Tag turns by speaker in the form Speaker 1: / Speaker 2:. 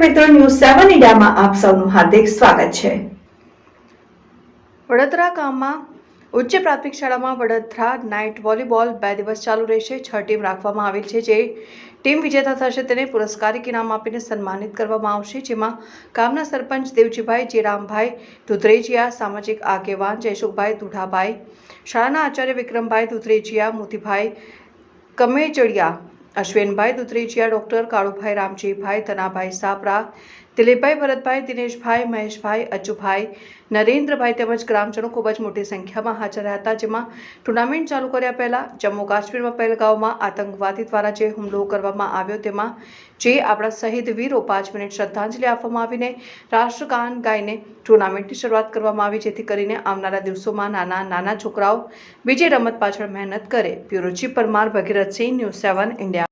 Speaker 1: મિત્રો, ન્યૂઝ 7 ઇન્ડિયામાં આપ સૌનું હાર્દિક સ્વાગત છે। વડોદરા ગામમાં ઉચ્ચ પ્રાથમિક શાળામાં વડોદરા નાઇટ વોલીબોલ 2 દિવસ ચાલુ રહેશે। 6 ટીમ રાખવામાં આવેલ છે। જે ટીમ વિજેતા થશે તેને પુરસ્કારિક ઇનામ આપીને સન્માનિત કરવામાં આવશે, જેમાં ગામના સરપંચ દેવજીભાઈ જેરામભાઈ દુધરેજિયા, સામાજિક આગેવાન જયસુખભાઈ દુધાભાઈ, શાળાના આચાર્ય વિક્રમભાઈ દુધરેજિયા, મોતીભાઈ કમેજડિયા, અશ્વિનભાઈ દુધરેજિયા, ડોક્ટર કાળુભાઈ રામજીભાઈ, ધનાભાઈ સાપરા, દિલીપભાઈ ભરતભાઈ, દિનેશભાઈ, મહેશભાઈ, અજુભાઈ, નરેન્દ્રભાઈ તેમજ ગ્રામજનો ખૂબ જ મોટી સંખ્યામાં હાજર રહ્યા હતા। જેમાં ટુર્નામેન્ટ ચાલુ કર્યા પહેલા જમ્મુ કાશ્મીરમાં પહેલગામમાં આતંકવાદી દ્વારા જે હુમલો કરવામાં આવ્યો તેમાં જે આપણા શહીદ વીરો 5 મિનિટ શ્રદ્ધાંજલિ આપવામાં આવીને રાષ્ટ્રગાન ગાઈને ટુર્નામેન્ટની શરૂઆત કરવામાં આવી, જેથી કરીને આવનારા દિવસોમાં નાના છોકરાઓ બીજી રમત પાછળ મહેનત કરે। Bureau chief Parmar, Bhagirathsinh, news 7 India.